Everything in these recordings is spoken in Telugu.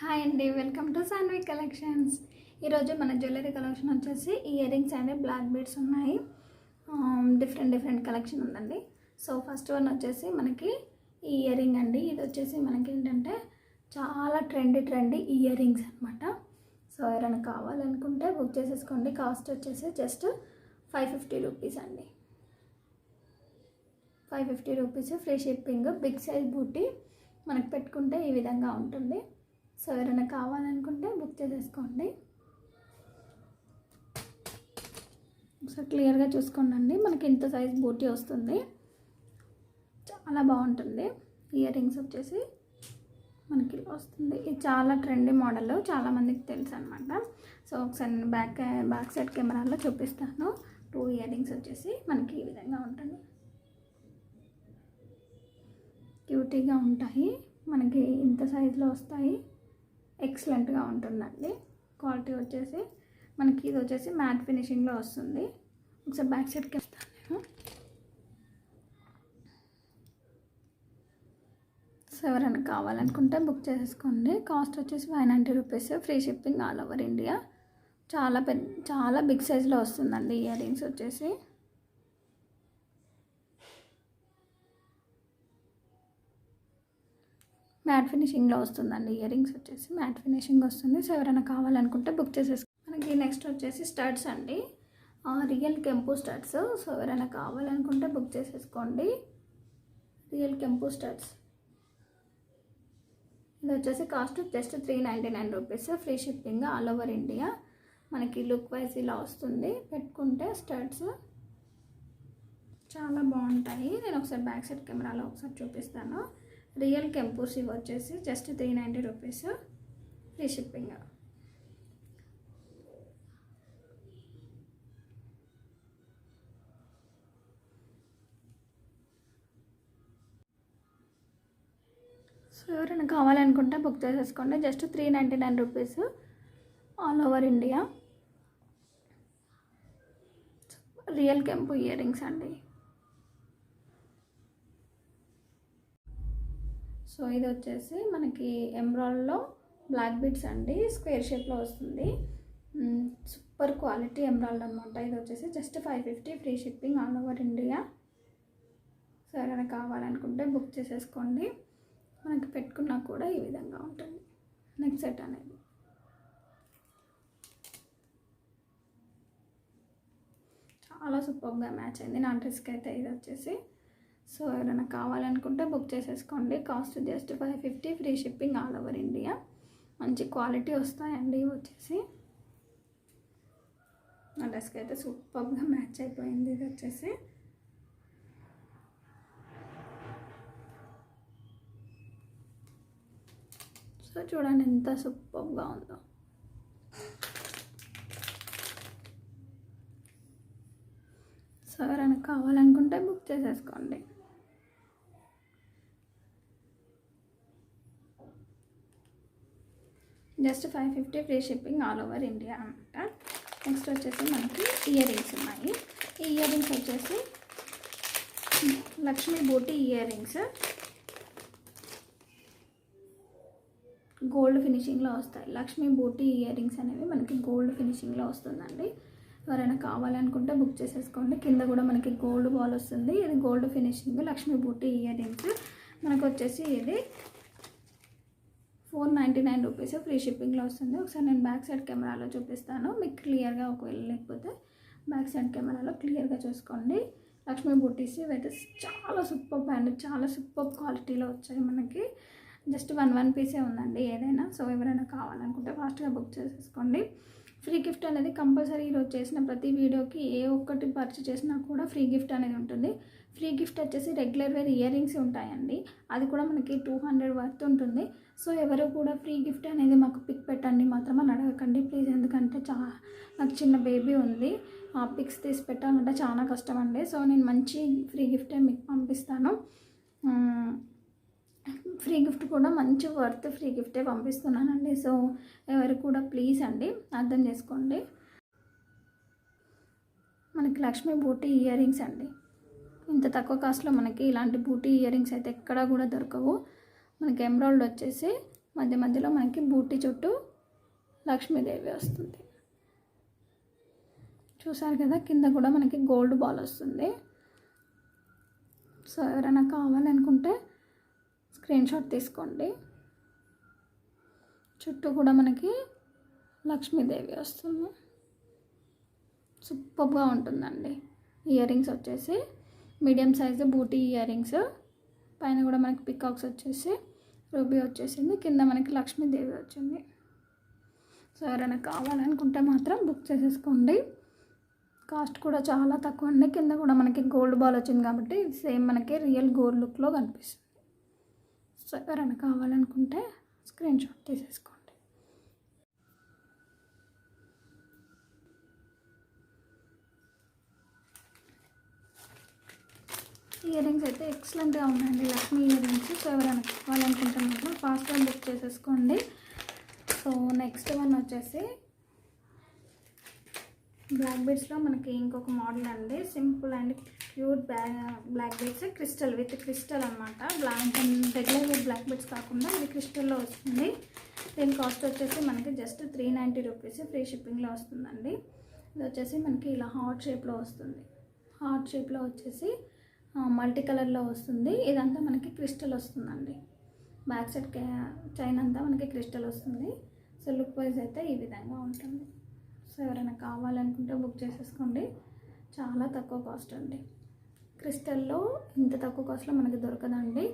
హాయ్ అండి, వెల్కమ్ టు సాన్వి కలెక్షన్స్. ఈరోజు మన జ్యువెలరీ కలెక్షన్ వచ్చేసి earrings and black beads ఉన్నాయి. డిఫరెంట్ కలెక్షన్ ఉందండి. సో ఫస్ట్ వన్ వచ్చేసి మనకి ఈ ఇయర్ రింగ్ అండి. ఇది వచ్చేసి మనకి ఏంటంటే చాలా ట్రెండీ ఇయర్ రింగ్స్ అనమాట. సో ఎవరైనా కావాలనుకుంటే బుక్ చేసేసుకోండి. కాస్ట్ వచ్చేసి జస్ట్ 550 రూపీస్ అండి. 550 rupees, free shipping. Big size బూటీ మనకు పెట్టుకుంటే ఈ విధంగా ఉంటుంది. సో ఎవరైనా కావాలనుకుంటే బుక్ చేసేసుకోండి. సో క్లియర్గా చూసుకోండి, మనకి ఇంత సైజ్ బూటీ వస్తుంది. చాలా బాగుంటుంది. ఇయర్ రింగ్స్ వచ్చేసి మనకి వస్తుంది. ఇది చాలా ట్రెండీ మోడల్, చాలామందికి తెలుసు అనమాట. సో ఒకసారి నేను బ్యాక్ సైడ్ కెమెరాలో చూపిస్తాను. 2 ఇయర్ రింగ్స్ వచ్చేసి మనకి ఈ విధంగా ఉంటుంది. క్యూటీగా ఉంటాయి, మనకి ఇంత సైజులో వస్తాయి. ఎక్సలెంట్గా ఉంటుందండి. క్వాలిటీ వచ్చేసి మనకి ఇది వచ్చేసి మ్యాట్ ఫినిషింగ్లో వస్తుంది. ఒకసారి బ్యాక్ సైడ్కి వస్తాను నేను. సో ఎవరైనా కావాలనుకుంటే బుక్ చేసేసుకోండి. కాస్ట్ వచ్చేసి 590 rupees, free shipping all over India. చాలా బిగ్ సైజులో వస్తుందండి ఇయర్ రింగ్స్ వచ్చేసి. మ్యాట్ ఫినిషింగ్లో వస్తుందండి. ఇయర్ రింగ్స్ వచ్చేసి మ్యాట్ ఫినిషింగ్ వస్తుంది. సో ఎవరైనా కావాలనుకుంటే బుక్ చేసేసుకోండి. మనకి నెక్స్ట్ వచ్చేసి స్టడ్స్ అండి, రియల్ కెంపు స్టడ్స్. సో ఎవరైనా కావాలనుకుంటే బుక్ చేసేసుకోండి. రియల్ కెంపు స్టడ్స్. ఇది వచ్చేసి cost just 399 rupees, free shipping all over India. మనకి లుక్ వైజ్ ఇలా వస్తుంది. పెట్టుకుంటే స్టడ్స్ చాలా బాగుంటాయి. నేను ఒకసారి బ్యాక్ సైడ్ కెమెరాలో ఒకసారి చూపిస్తాను. రియల్ కెంపూస్ ఇవి వచ్చేసి just 390 rupees, free shipping. So ఎవరైనా కావాలనుకుంటే బుక్ చేసేసుకోండి. Just 399 rupees all over India. Real కెంపు ఇయర్ రింగ్స్ అండి. సో ఇది వచ్చేసి మనకి ఎమ్రాల్డ్లో బ్లాక్ బీడ్స్ అండి, స్క్వేర్ షేప్లో వస్తుంది. సూపర్ క్వాలిటీ ఎమ్రాల్డ్ అనమాట. ఇది వచ్చేసి just 550, free shipping all over India. So ఎవరైనా కావాలనుకుంటే బుక్ చేసేసుకోండి. మనకి పెట్టుకున్నా కూడా ఈ విధంగా ఉంటుంది నెక్ సెట్ అనేది. చాలా సూపర్గా మ్యాచ్ అయింది నా డ్రెస్కి అయితే ఇది వచ్చేసి. సో ఎవరైనా కావాలనుకుంటే బుక్ చేసేసుకోండి. Cost just 550, free shipping all over India. మంచి క్వాలిటీ వస్తాయండి ఇవి వచ్చేసి. నా డ్రెస్కి అయితే సూపర్గా మ్యాచ్ అయిపోయింది ఇది వచ్చేసి. సో చూడండి ఎంత సూపర్గా ఉందో. సో ఎవరైనా కావాలనుకుంటే బుక్ చేసేసుకోండి. Just 550, free shipping all over India అనమాట. నెక్స్ట్ వచ్చేసి మనకి ఇయర్ రింగ్స్ ఉన్నాయి. ఈ ఇయర్ రింగ్స్ వచ్చేసి లక్ష్మీ బూటీ ఇయర్ రింగ్స్, గోల్డ్ ఫినిషింగ్లో వస్తాయి. లక్ష్మీ బూటీ ఇయర్ రింగ్స్ అనేవి మనకి గోల్డ్ ఫినిషింగ్లో వస్తుందండి. ఎవరైనా కావాలనుకుంటే బుక్ చేసేసుకోండి. కింద కూడా మనకి గోల్డ్ బాల్ వస్తుంది. ఇది గోల్డ్ ఫినిషింగ్ లక్ష్మీ బూటీ ఇయర్ రింగ్స్. మనకు వచ్చేసి ఇది 499 రూపీస్, ఫ్రీ షిప్పింగ్లో వస్తుంది. ఒకసారి నేను బ్యాక్ సైడ్ కెమెరాలో చూపిస్తాను మీకు క్లియర్గా. ఒకవేళ లేకపోతే బ్యాక్ సైడ్ కెమెరాలో క్లియర్గా చూసుకోండి. లక్ష్మీ బూటీస్ ఇవైతే చాలా సూపర్ అండి, చాలా సూపర్ క్వాలిటీలో వచ్చాయి మనకి. జస్ట్ 1 పీసే ఉందండి ఏదైనా. సో ఎవరైనా కావాలనుకుంటే ఫాస్ట్గా బుక్ చేసేసుకోండి. ఫ్రీ గిఫ్ట్ అనేది కంపల్సరీ ఈరోజు చేసిన ప్రతి వీడియోకి ఏ ఒక్కటి పర్చేస్ చేసినా కూడా ఫ్రీ గిఫ్ట్ అనేది ఉంటుంది. ఫ్రీ గిఫ్ట్ వచ్చేసి రెగ్యులర్ వేర్ ఇయర్ రింగ్స్ ఉంటాయండి, అది కూడా మనకి 200 వర్త్ ఉంటుంది. సో ఎవరు కూడా ఫ్రీ గిఫ్ట్ అనేది మాకు పిక్ పెట్టండి మాత్రం అని అడగకండి ప్లీజ్. ఎందుకంటే నాకు చిన్న బేబీ ఉంది, ఆ పిక్స్ తీసి పెట్టాలంటే చాలా కష్టం అండి. సో నేను మంచి ఫ్రీ గిఫ్టే మీకు పంపిస్తాను. ఫ్రీ గిఫ్ట్ కూడా మంచి వర్త్ ఫ్రీ గిఫ్టే పంపిస్తున్నానండి. సో ఎవరు కూడా ప్లీజ్ అండి అర్థం చేసుకోండి. మనకి లక్ష్మీ బూటీ ఇయర్ రింగ్స్ అండి. ఇంత తక్కువ కాస్ట్లో మనకి ఇలాంటి బూటీ ఇయర్ రింగ్స్ అయితే ఎక్కడా కూడా దొరకవు. మనకి ఎమరాల్డ్ వచ్చేసి మధ్య మధ్యలో మనకి బూటీ చుట్టూ లక్ష్మీదేవి వస్తుంది. చూసారు కదా, కింద కూడా మనకి గోల్డ్ బాల్ వస్తుంది. సో ఎవరైనా కావాలనుకుంటే స్క్రీన్ షాట్ తీసుకోండి. చుట్టూ కూడా మనకి లక్ష్మీదేవి వస్తుంది. సూపర్గా ఉంటుందండి. ఇయర్ రింగ్స్ వచ్చేసి మీడియం సైజు బూటీ ఇయర్ రింగ్స్, పైన కూడా మనకి పికాక్స్ వచ్చేసి రూబీ వచ్చేసింది, కింద మనకి లక్ష్మీదేవి వచ్చింది. సో ఎవరైనా కావాలనుకుంటే మాత్రం బుక్ చేసేసుకోండి. కాస్ట్ కూడా చాలా తక్కువ అండి. కింద కూడా మనకి గోల్డ్ బాల్ వచ్చింది కాబట్టి సేమ్ మనకి రియల్ గోల్డ్ లుక్లో కనిపిస్తుంది. సో ఎవరైనా కావాలనుకుంటే స్క్రీన్ షాట్ తీసేసుకోండి. ఇయర్ రింగ్స్ అయితే ఎక్సలెంట్గా ఉన్నాయండి, లక్ష్మీ ఇయర్ రింగ్స్. సో ఎవరైనా కావాలనుకుంటే మాత్రం ఫాస్ట్గా బుక్ చేసేసుకోండి. సో నెక్స్ట్ వన్ వచ్చేసి బ్లాక్ బీడ్స్లో మనకి ఇంకొక మోడల్ అండి. Simple and cute black beads, crystal with crystal అనమాట. రెగ్యులర్ బ్లాక్ బీడ్స్ కాకుండా ఇది క్రిస్టల్లో వస్తుంది. దీని కాస్ట్ వచ్చేసి మనకి జస్ట్ 390 రూపీస్, ఫ్రీ షిప్పింగ్లో వస్తుందండి. ఇది వచ్చేసి మనకి ఇలా హార్ట్ షేప్లో వస్తుంది. హార్ట్ షేప్లో వచ్చేసి మల్టీ కలర్లో వస్తుంది. ఇదంతా మనకి క్రిస్టల్ వస్తుందండి. బ్యాక్ సైడ్ చైన్ అంతా మనకి క్రిస్టల్ వస్తుంది. సో లుక్ వైజ్ అయితే ఈ విధంగా ఉంటుంది. సో ఎవరైనా కావాలనుకుంటే బుక్ చేసేసుకోండి. చాలా తక్కువ కాస్ట్ అండి. క్రిస్టల్లో ఇంత తక్కువ కాస్ట్లో మనకి దొరకదండి.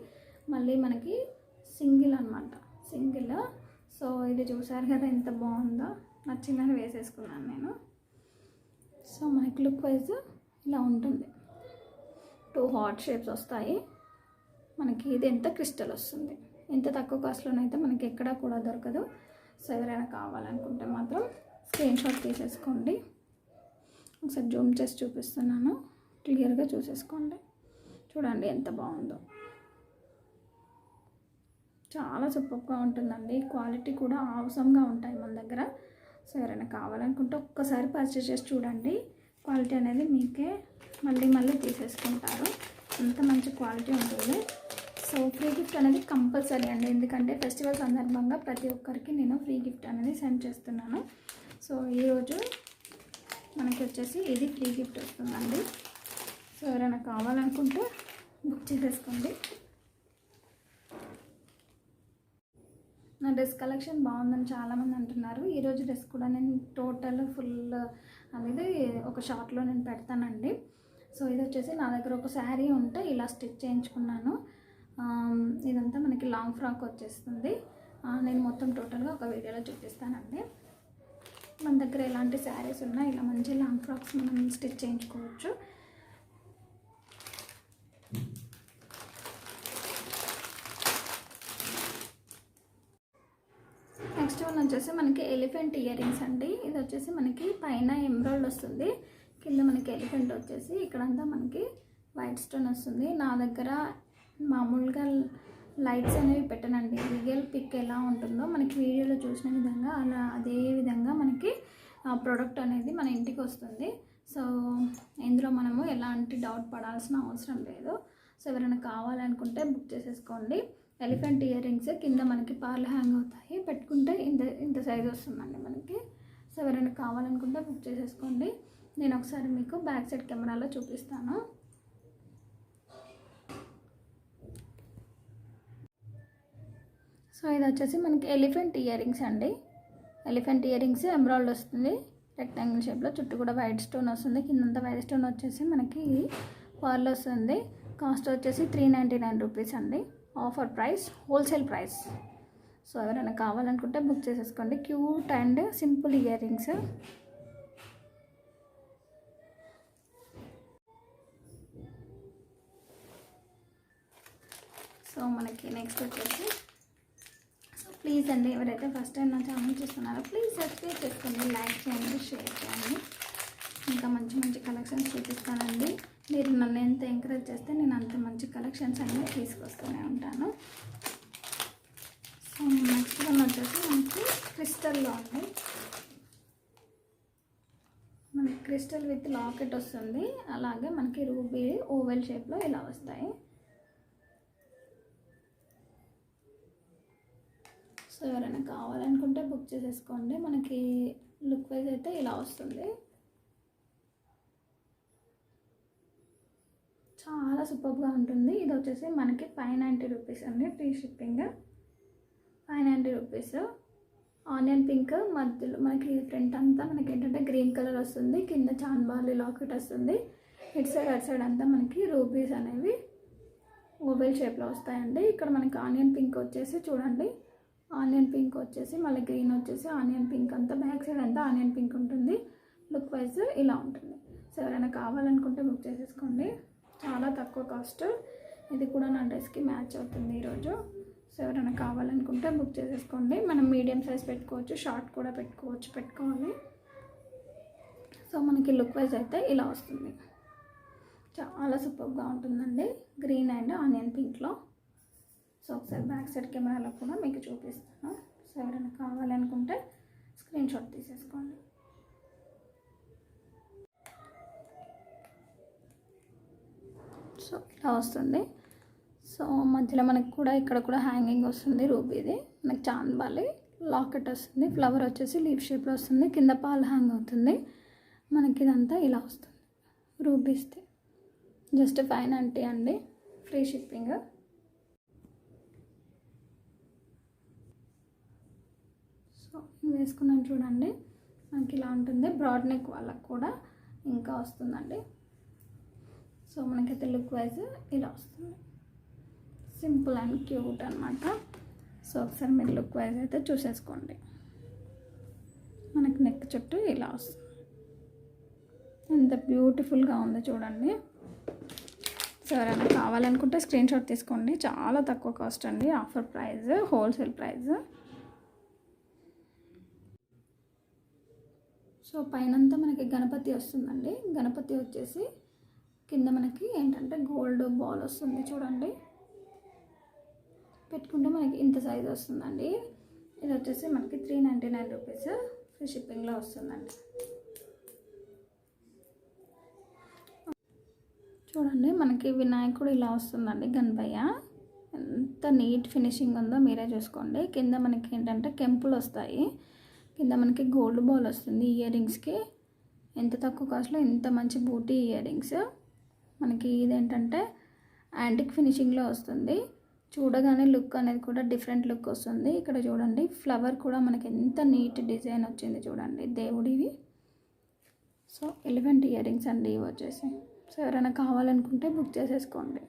మళ్ళీ మనకి సింగిల్ అనమాట, సింగిల్. సో ఇది చూసారు కదా ఎంత బాగుందో, నచ్చిందని వేసేసుకున్నాను నేను. సో మనకి లుక్ వైజ్ ఇలా ఉంటుంది. 2 హార్ట్ షేప్స్ వస్తాయి మనకి. ఇది ఎంత క్రిస్టల్ వస్తుంది. ఇంత తక్కువ కాస్ట్లోనైతే మనకి ఎక్కడా కూడా దొరకదు. సో ఎవరైనా కావాలనుకుంటే మాత్రం స్క్రీన్ షాట్ తీసేసుకోండి. ఒకసారి జూమ్ చేసి చూపిస్తున్నాను, క్లియర్గా చూసేసుకోండి. చూడండి ఎంత బాగుందో, చాలా సూపర్గా ఉంటుందండి. క్వాలిటీ కూడా అవసరంగా ఉంటాయి మన దగ్గర. సో ఎవరైనా కావాలనుకుంటే ఒక్కసారి పర్చేస్ చేసి చూడండి. క్వాలిటీ అనేది మీకే మళ్ళీ మళ్ళీ తీసేసుకుంటారు, అంత మంచి క్వాలిటీ ఉంటుంది. సో ఫ్రీ గిఫ్ట్ అనేది కంపల్సరీ అండి, ఎందుకంటే ఫెస్టివల్ సందర్భంగా ప్రతి ఒక్కరికి నేను ఫ్రీ గిఫ్ట్ అనేది సెండ్ చేస్తున్నాను. సో ఈరోజు మనకి వచ్చేసి ఇది ఫ్రీ గిఫ్ట్ వస్తుందండి. సో ఎవరైనా కావాలనుకుంటే బుక్ చేసేసుకోండి. నా డ్రెస్ కలెక్షన్ బాగుందని చాలామంది అంటున్నారు. ఈరోజు డ్రెస్ కూడా నేను టోటల్ ఫుల్ అనేది ఒక షార్ట్లో నేను పెడతానండి. సో ఇది వచ్చేసి నా దగ్గర ఒక శారీ ఉంటే ఇలా స్టిచ్ చేయించుకున్నాను. ఇదంతా మనకి లాంగ్ ఫ్రాక్ వచ్చేస్తుంది. నేను మొత్తం టోటల్గా ఒక వీడియోలో చూపిస్తానండి. మన దగ్గర ఎలాంటి శారీస్ ఉన్నా ఇలా మంచి లాంగ్ ఫ్రాక్స్ మనం స్టిచ్ చేయించుకోవచ్చు. నెక్స్ట్ వన్ వచ్చేసి మనకి ఎలిఫెంట్ ఇయర్ రింగ్స్ అండి. ఇది వచ్చేసి మనకి పైన ఎమరాల్డ్ వస్తుంది, కింద మనకి ఎలిఫెంట్ వచ్చేసి ఇక్కడంతా మనకి వైట్ స్టోన్ వస్తుంది. నా దగ్గర మామూలుగా లైట్స్ అనేవి పెట్టనండి. రియల్ పిక్ ఎలా ఉంటుందో మనకి వీడియోలో చూసిన విధంగా అలా అదే విధంగా మనకి ఆ ప్రోడక్ట్ అనేది మన ఇంటికి వస్తుంది. సో ఇందులో మనము ఎలాంటి డౌట్ పడాల్సిన అవసరం లేదు. సో ఎవరైనా కావాలనుకుంటే బుక్ చేసేసుకోండి. ఎలిఫెంట్ ఇయర్ రింగ్స్ కింద మనకి పార్లు హ్యాంగ్ అవుతాయి, పెట్టుకుంటే ఇంత సైజ్ వస్తుందండి మనకి. సో ఎవరైనా కావాలనుకుంటే బుక్ చేసేసుకోండి. నేను ఒకసారి మీకు బ్యాక్ సైడ్ కెమెరాలో చూపిస్తాను. సో ఇది వచ్చేసి మనకి ఎలిఫెంట్ ఇయర్ రింగ్స్ అండి. ఎలిఫెంట్ ఇయర్ రింగ్స్ ఎమరాల్డ్ వస్తుంది రెక్టాంగిల్ షేప్లో, చుట్టూ కూడా వైట్ స్టోన్ వస్తుంది. కిందంతా వైట్ స్టోన్ వచ్చేసి మనకి పర్ల్ వస్తుంది. కాస్ట్ వచ్చేసి 399 రూపీస్ అండి. Offer price, wholesale price. So ఎవరైనా కావాలనుకుంటే బుక్ చేసేసుకోండి. Cute and simple ear rings. So మనకి నెక్స్ట్ వచ్చేసి ప్లీజ్ అండి, ఎవరైతే ఫస్ట్ టైం నా ఛానల్ చూస్తున్నారో ప్లీజ్ సబ్స్క్రైబ్ చేసుకోండి, లైక్ చేయండి, షేర్ చేయండి. ఇంకా మంచి మంచి కలెక్షన్స్ చూపిస్తానండి. మీరు నన్ను ఎంత ఎంకరేజ్ చేస్తే నేను అంత మంచి కలెక్షన్స్ అన్నీ తీసుకొస్తూనే ఉంటాను. సో నెక్స్ట్ వన్ వచ్చేసి మనకి క్రిస్టల్లో ఉంది. మనకి క్రిస్టల్ విత్ లాకెట్ వస్తుంది, అలాగే మనకి రూబీ ఓవెల్ షేప్లో ఇలా వస్తాయి. సో ఎవరైనా కావాలనుకుంటే బుక్ చేసేసుకోండి. మనకి లుక్ వైజ్ అయితే ఇలా వస్తుంది. చాలా సూపర్గా ఉంటుంది. ఇది వచ్చేసి మనకి 590 రూపీస్ అండి, free shipping. 590 rupees. Onion pink మధ్యలో మనకి ఫ్రంట్ అంతా మనకి ఏంటంటే గ్రీన్ కలర్ వస్తుంది, కింద చాన్బాలి లాకెట్ వస్తుంది, ఇటు సైడ్ అటు సైడ్ అంతా మనకి రూబీస్ అనేవి ఓవెల్ షేప్లో వస్తాయండి. ఇక్కడ మనకి ఆనియన్ పింక్ వచ్చేసి చూడండి, ఆనియన్ పింక్ వచ్చేసి మళ్ళీ గ్రీన్ వచ్చేసి ఆనియన్ పింక్ అంతా బ్యాక్ సైడ్ అంతా ఆనియన్ పింక్ ఉంటుంది. లుక్ వైజ్ ఇలా ఉంటుంది. సో ఎవరైనా కావాలనుకుంటే బుక్ చేసేసుకోండి. చాలా తక్కువ కాస్ట్. ఇది కూడా నా డ్రెస్కి మ్యాచ్ అవుతుంది ఈరోజు. సో ఎవరైనా కావాలనుకుంటే బుక్ చేసేసుకోండి. మనం మీడియం సైజ్ పెట్టుకోవచ్చు, షార్ట్ కూడా పెట్టుకోవాలి. సో మనకి లుక్ వైజ్ అయితే ఇలా వస్తుంది. చాలా సూపర్గా ఉంటుందండి, గ్రీన్ అండ్ ఆనియన్ పింక్లో. సో ఒకసారి బ్యాక్ సైడ్ కెమెరాలో కూడా మీకు చూపిస్తాను. సో ఎవరైనా కావాలనుకుంటే స్క్రీన్ షాట్ తీసేసుకోండి. సో ఇలా వస్తుంది. సో మధ్యలో మనకి కూడా ఇక్కడ కూడా హ్యాంగింగ్ వస్తుంది రూబీది. మనకి చాన్బాలి లాకెట్ వస్తుంది, ఫ్లవర్ వచ్చేసి లీఫ్ షేప్లో వస్తుంది, కింద పాలు హ్యాంగ్ అవుతుంది. మనకి ఇదంతా ఇలా వస్తుంది రూబీస్ది. జస్ట్ 590 అండి, ఫ్రీ షిప్పింగ్. సో వేసుకున్నాను చూడండి, మనకి ఇలా ఉంటుంది. బ్రాడ్ నెక్ వాళ్ళకు కూడా ఇంకా వస్తుందండి. సో మనకైతే లుక్ వైజ్ ఇలా వస్తుంది, సింపుల్ అండ్ క్యూట్ అనమాట. సో ఒకసారి మీరు లుక్ వైజ్ అయితే చూసేసుకోండి. మనకి నెక్ చుట్టూ ఇలా వస్తుంది, ఎంత బ్యూటిఫుల్గా ఉందో చూడండి. సో ఎవరైనా కావాలనుకుంటే స్క్రీన్ షాట్ తీసుకోండి. చాలా తక్కువ కాస్ట్ అండి, offer price, wholesale price. So పైనంతా మనకి గణపతి వస్తుందండి. గణపతి వచ్చేసి కింద మనకి ఏంటంటే గోల్డ్ బాల్ వస్తుంది చూడండి. పెట్టుకుంటే మనకి ఇంత సైజ్ వస్తుందండి. ఇది వచ్చేసి మనకి 399 రూపీస్, ఫ్రీ షిప్పింగ్లో వస్తుందండి. చూడండి మనకి వినాయకుడు ఇలా వస్తుందండి, గణపయ్య. ఎంత నీట్ ఫినిషింగ్ ఉందో మీరే చూసుకోండి. కింద మనకి ఏంటంటే కెంపులు వస్తాయి, కింద మనకి గోల్డ్ బాల్ వస్తుంది. ఇయర్ రింగ్స్కి ఎంత తక్కువ కాస్ట్లో ఎంత మంచి బూటీ ఇయర్ రింగ్స్. మనకి ఇదేంటంటే యాంటిక్ ఫినిషింగ్లో వస్తుంది. చూడగానే లుక్ అనేది కూడా డిఫరెంట్ లుక్ వస్తుంది. ఇక్కడ చూడండి ఫ్లవర్ కూడా మనకి ఎంత నీట్ డిజైన్ వచ్చింది చూడండి, దేవుడివి. సో ఎలిఫెంట్ ఇయర్ రింగ్స్ అండి ఇవి వచ్చేసి. సో ఎవరైనా కావాలనుకుంటే బుక్ చేసేసుకోండి.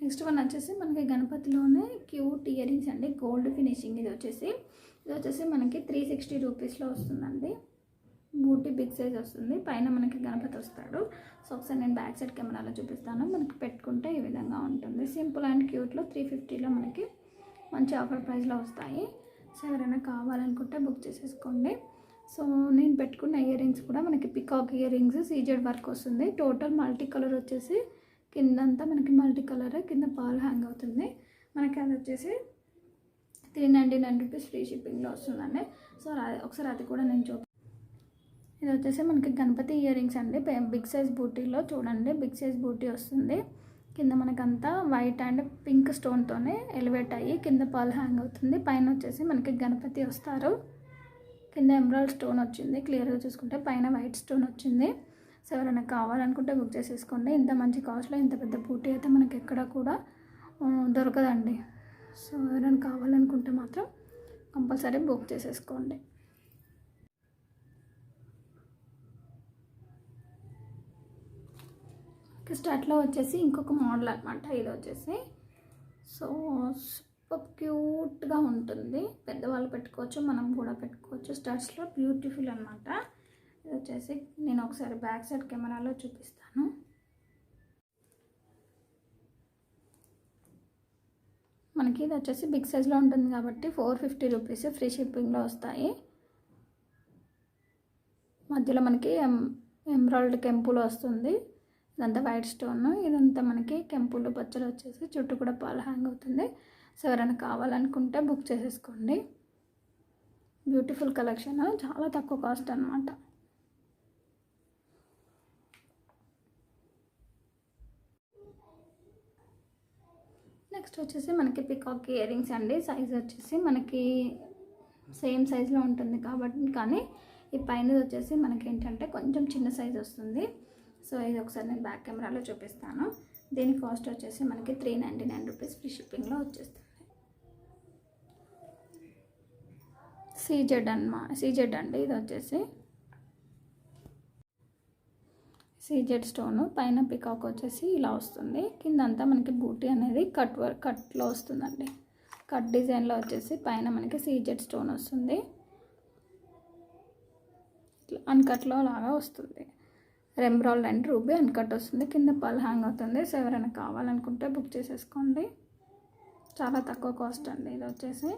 నెక్స్ట్ వన్ వచ్చేసి మనకి గణపతిలోనే క్యూట్ ఇయర్ రింగ్స్ అండి, గోల్డ్ ఫినిషింగ్. ఇది వచ్చేసి మనకి 360 రూపీస్లో వస్తుందండి. బూటీ బిగ్ సైజ్ వస్తుంది, పైన మనకి గణపతి వస్తాడు. సో ఒకసారి నేను బ్యాక్ సైడ్ కెమెరాలో చూపిస్తాను. మనకి పెట్టుకుంటే ఈ విధంగా ఉంటుంది, సింపుల్ అండ్ క్యూట్లో. 350లో మనకి మంచి ఆఫర్ ప్రైస్లో వస్తాయి. సో ఎవరైనా కావాలనుకుంటే బుక్ చేసేసుకోండి. సో నేను పెట్టుకున్న ఇయర్ రింగ్స్ కూడా మనకి peacock ear rings, CZ work వస్తుంది. టోటల్ మల్టీ కలర్ వచ్చేసి కిందంతా మనకి మల్టీ కలర్, కింద పాలు హ్యాంగ్ అవుతుంది. మనకి అది వచ్చేసి 399 రూపీస్, ఫ్రీ షిప్పింగ్లో వస్తుందండి. సో ఒకసారి అది కూడా నేను ఇది వచ్చేసి మనకి గణపతి ఇయర్ రింగ్స్ అండి, బిగ్ సైజ్ బూటీలో. చూడండి బిగ్ సైజ్ బూటీ వస్తుంది. కింద మనకంతా వైట్ అండ్ పింక్ స్టోన్తోనే ఎలివేట్ అయ్యి కింద పాలు హ్యాంగ్ అవుతుంది. పైన వచ్చేసి మనకి గణపతి వస్తారు, కింద ఎమరాల్డ్ స్టోన్ వచ్చింది. క్లియర్గా చూసుకుంటే పైన వైట్ స్టోన్ వచ్చింది. సో ఎవరైనా కావాలనుకుంటే బుక్ చేసేసుకోండి. ఇంత మంచి కాస్ట్లో ఇంత పెద్ద బూటీ అయితే మనకి ఎక్కడ కూడా దొరకదండి. సో ఎవరైనా కావాలనుకుంటే మాత్రం కంపల్సరీ బుక్ చేసేసుకోండి. స్టార్ట్లో వచ్చేసి ఇంకొక మోడల్ అనమాట ఇది వచ్చేసి. సో సూపర్ క్యూట్గా ఉంటుంది, పెద్దవాళ్ళు పెట్టుకోవచ్చు, మనం కూడా పెట్టుకోవచ్చు. స్టార్ట్స్లో బ్యూటిఫుల్ అనమాట. ఇది వచ్చేసి నేను ఒకసారి బ్యాక్ సైడ్ కెమెరాలో చూపిస్తాను. మనకి ఇది వచ్చేసి బిగ్ సైజ్లో ఉంటుంది కాబట్టి 450 రూపీస్, ఫ్రీ షిప్పింగ్లో వస్తాయి. మధ్యలో మనకి ఎమరాల్డ్ కెంపులు వస్తుంది, ఇదంతా వైట్ స్టోన్, ఇదంతా మనకి కెంపులు పచ్చలు వచ్చేసి చుట్టూ కూడా పాలు హ్యాంగ్ అవుతుంది. సో ఎవరైనా కావాలనుకుంటే బుక్ చేసేసుకోండి. బ్యూటిఫుల్ కలెక్షన్, చాలా తక్కువ కాస్ట్ అనమాట. నెక్స్ట్ వచ్చేసి మనకి పికాక్ ఇయర్ రింగ్స్ అండి. సైజ్ వచ్చేసి మనకి సేమ్ సైజులో ఉంటుంది కాబట్టి, కానీ ఈ పైన వచ్చేసి మనకి ఏంటంటే కొంచెం చిన్న సైజ్ వస్తుంది. సో ఇది ఒకసారి నేను బ్యాక్ కెమెరాలో చూపిస్తాను. దీని కాస్ట్ వచ్చేసి మనకి 399 రూపీస్ ఫ్రీ షిప్పింగ్లో వచ్చేస్తుంది. సీజెడ్ అండి. ఇది వచ్చేసి సీజెడ్ స్టోను, పైన పికాక్ వచ్చేసి ఇలా వస్తుంది. కింద అంతా మనకి బూటీ అనేది కట్లో వస్తుందండి. కట్ డిజైన్లో వచ్చేసి పైన మనకి సీజెడ్ స్టోన్ వస్తుంది. అన్కట్లో లాగా వస్తుంది. రెంబ్రాల్ అండ్ రూబీ అన్కట్ వస్తుంది. కింద పల్ హ్యాంగ్ అవుతుంది. సో ఎవరైనా కావాలనుకుంటే బుక్ చేసేసుకోండి. చాలా తక్కువ కాస్ట్ అండి ఇది వచ్చేసి.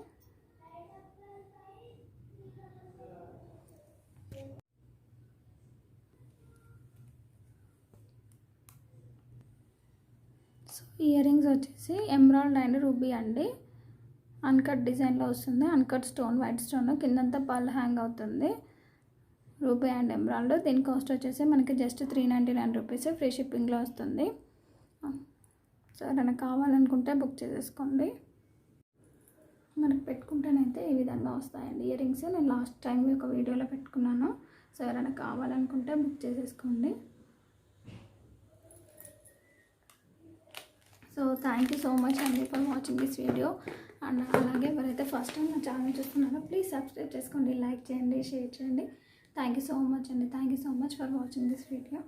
సో ఇయర్ రింగ్స్ వచ్చేసి ఎమరాల్డ్ అండ్ రూబీ అండి. అన్కట్ డిజైన్లో వస్తుంది. అన్కట్ స్టోన్, వైట్ స్టోన్, కిందంతా పల్ హ్యాంగ్ అవుతుంది. Ruby and emerald. దీని కాస్ట్ వచ్చేసి మనకి జస్ట్ 399 రూపీస్ ఫ్రీ షిప్పింగ్లో వస్తుంది. సో ఏదైనా కావాలనుకుంటే బుక్ చేసేసుకోండి. మనకు పెట్టుకుంటేనైతే ఈ విధంగా వస్తాయండి ఇయర్ రింగ్స్. నేను లాస్ట్ టైం ఒక వీడియోలో పెట్టుకున్నాను. సో ఎవరైనా కావాలనుకుంటే బుక్ చేసేసుకోండి. So thank you so much అండి for watching this video. And అలాగే ఎవరైతే ఫస్ట్ టైం నా ఛానల్ చూస్తున్నారో ప్లీజ్ సబ్స్క్రైబ్ చేసుకోండి, లైక్ చేయండి, షేర్ చేయండి. థ్యాంక్ యూ సో మచ్ అండి. Thank you so much for watching this video.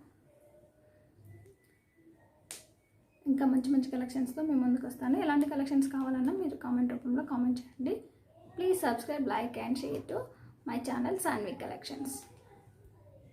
ఇంకా మంచి మంచి కలెక్షన్స్తో మేము ముందుకు వస్తాను. ఎలాంటి కలెక్షన్స్ కావాలన్నా మీరు కామెంట్ రూపంలో కామెంట్ చేయండి. Please subscribe, like and share to my channel Sanvi collections.